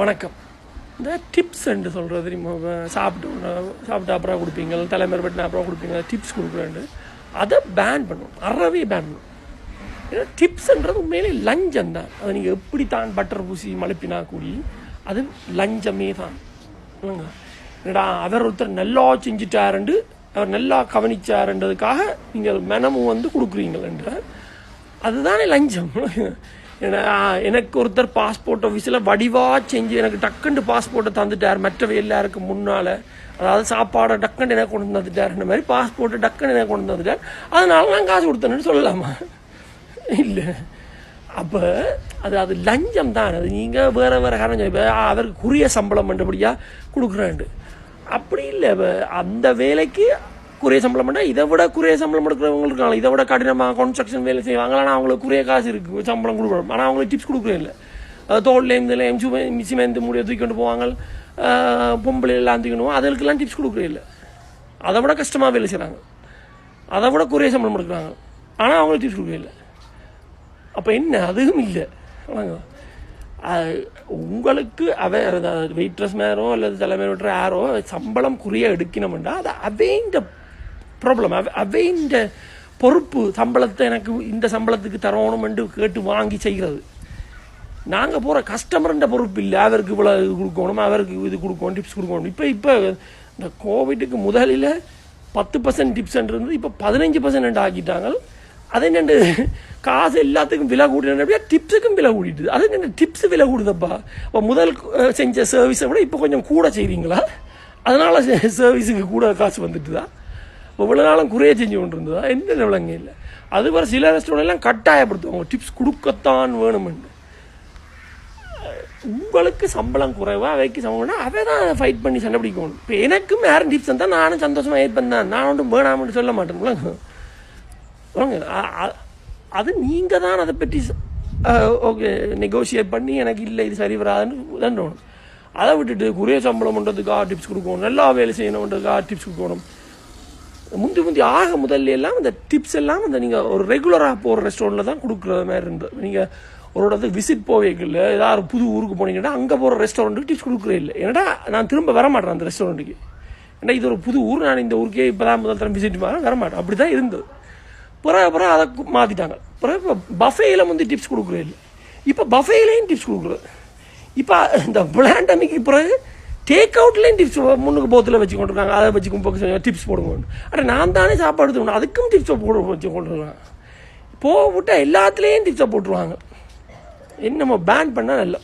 வணக்கம். இந்த டிப்ஸ் என்று சொல்கிறது தெரியுமா? சாப்பிட்டு அப்புறம் கொடுப்பீங்க, தலைமுறை பட்டின அப்புறம் கொடுப்பீங்க, டிப்ஸ் கொடுக்குறேன்னு அதை பேன் பண்ணுவோம், அறவே பேன் பண்ணுவோம். ஏன்னா டிப்ஸ்ன்றது உண்மையிலே லஞ்சம் தான். அதை நீங்கள் எப்படி தான் பட்டர் பூசி மழுப்பினா கூடி அது லஞ்சமே தான். என்னடா அவர் ஒருத்தர் நல்லா செஞ்சுட்டாருண்டு, அவர் நல்லா கவனிச்சாருன்றதுக்காக நீங்கள் மெனமும் கொடுக்குறீங்களன்ற அதுதானே லஞ்சம். ஏன்னா எனக்கு ஒருத்தர் பாஸ்போர்ட் ஆஃபீஸில் வடிவாக செஞ்சு எனக்கு டக்குண்டு பாஸ்போர்ட்டை தந்துட்டார், மற்றவை எல்லாருக்கும் முன்னால். அதாவது சாப்பாடை டக்குண்டு எனக்கு கொண்டு வந்துட்டாருன்ற மாதிரி பாஸ்போர்ட்டை டக்குன்னு எனக்கு கொண்டு வந்துட்டார், அதனால நான் காசு கொடுத்தேன்னு சொல்லலாமா? இல்லை. அப்போ அது லஞ்சம் தான். அது நீங்கள் வேறு வேறு காரணம் இப்போ அவருக்கு குறைய சம்பளம் பண்ணுறபடியாக கொடுக்குறாண்டு அப்படி இல்லை. இப்போ அந்த வேலைக்கு குறைய சம்பளம் பண்ணால் இதை விட குறைய சம்பளம் எடுக்கிறவங்க இருக்காங்க, இதை விட கடினமாக கன்ஸ்ட்ரக்ஷன் வேலை செய்வாங்க. ஆனால் அவங்களுக்கு குறைய காசு இருக்குது, சம்பளம் கொடுக்கணும். ஆனால் அவங்களுக்கு டிப்ஸ் கொடுக்குறே இல்லை. தோல்லேருந்து சிமெந்து மூடியை தூக்கிட்டு போவாங்க, பொம்பளை எல்லாம் தூக்கணும், அதுக்கெல்லாம் டிப்ஸ் கொடுக்குறே இல்லை. அதை விட கஷ்டமாக வேலை செய்கிறாங்க, அதை விட குறைய சம்பளம் எடுக்கிறாங்க, ஆனால் அவங்களுக்கு டிப்ஸ் கொடுக்குறே இல்லை. அப்போ என்ன? அதுவும் இல்லை. உங்களுக்கு வெயிட்ரஸ் மேரோ அல்லது தலைமையோ யாரோ சம்பளம் குறைய எடுக்கணும்டா அது அவைண்ட ப்ராப்ளம், அவைண்ட பொறுப்பு. சம்பளத்தை எனக்கு இந்த சம்பளத்துக்கு தரணும் என்று கேட்டு வாங்கி செய்கிறது. நாங்கள் போகிற கஸ்டமர்ன்ற பொறுப்பு இல்லை. அவருக்கு இவ்வளோ இது கொடுக்கணும், அவருக்கு இது கொடுக்கணும், டிப்ஸ் கொடுக்கணும். இப்போ இந்த கோவிட்டுக்கு முதலில் 10% டிப்ஸ்ன்றது இருந்தது, இப்போ 15% ஆக்கிட்டாங்க. அது என்னென்று காசு எல்லாத்துக்கும் விலை கூட்டினா டிப்ஸுக்கும் விலை கூட்டிட்டு, அது என்ன டிப்ஸ் விலை கூடுதப்பா? இப்போ முதல் செஞ்ச சர்வீஸை விட இப்போ கொஞ்சம் கூட செய்கிறீங்களா? அதனால் சர்வீஸுக்கு கூட காசு வந்துட்டுதா? இப்போ இவ்வளோ நாளும் குறைய செஞ்சு கொண்டு இருந்ததா? என்ன விளங்க இல்லை. அது வர சில ரெஸ்டாரண்ட் எல்லாம் கட்டாயப்படுத்துவாங்க டிப்ஸ் கொடுக்கத்தான் வேணுமென்று. உங்களுக்கு சம்பளம் குறைவா அவைக்கு சம்பளம்னா அவை தான் ஃபைட் பண்ணி சண்டை பிடிக்கணும். இப்போ எனக்கும் யாரும் டிப்ஸ் இருந்தால் நானும் சந்தோஷமாக ஏற்பேன் தான், நான் ஒன்றும் வேணாம்னு சொல்ல மாட்டேன்ல. அது நீங்கள் தான் அதை பற்றி ஓகே நெகோஷியேட் பண்ணி எனக்கு இல்லை இது சரி வராதுன்னு தண்டணும். அதை விட்டுட்டு குறைய சம்பளம் பண்ணுறதுக்காக டிப்ஸ் கொடுக்கணும், நல்லா வேலை செய்யணுன்றதுக்காக டிப்ஸ் கொடுக்கணும். முந்தி ஆக முதல்ல எல்லாம் இந்த டிப்ஸ் எல்லாம் இந்த நீங்கள் ஒரு ரெகுலராக போகிற ரெஸ்டாரண்ட்டில் தான் கொடுக்குற மாதிரி இருந்தது. நீங்கள் ஒரு இடத்துக்கு விசிட் போவேக்கில்ல, ஏதாவது புது ஊருக்கு போனீங்கன்னா அங்கே போகிற ரெஸ்டாரண்ட்டுக்கு டிப்ஸ் கொடுக்குறே இல்லை. ஏன்னா நான் திரும்ப வரமாட்டேன் அந்த ரெஸ்டாரண்ட்டுக்கு. ஏன்னா இது ஒரு புது ஊர், நான் இந்த ஊருக்கே இப்போ தான் முதல் தரம் விசிட் வரமாட்டேன். அப்படி தான் இருந்தது. பிறகு அதை மாற்றிட்டாங்க. பிறகு இப்போ பஃபேயில் டிப்ஸ் கொடுக்குறே இல்லை. இப்போ பஃபேலையும் டிப்ஸ் கொடுக்குறது. இப்போ இந்த பிளாண்டமிக்கு பிறகு டேக் அவுட்லேயும் டிப்ஸ் முன்னுக்கு போத்தில் வச்சு கொண்டிருக்காங்க. அதை வச்சு டிப்ஸ் போடுங்க. ஆனால் நான் தானே சாப்பாடு எடுத்துக்கணும், அதுக்கும் டிப்ஸை போட வச்சு கொண்டுருக்காங்க. போக விட்டால் எல்லாத்துலேயும் டிப்ஸை போட்டுருவாங்க. என்னமோ பேன் பண்ணால் நல்லா.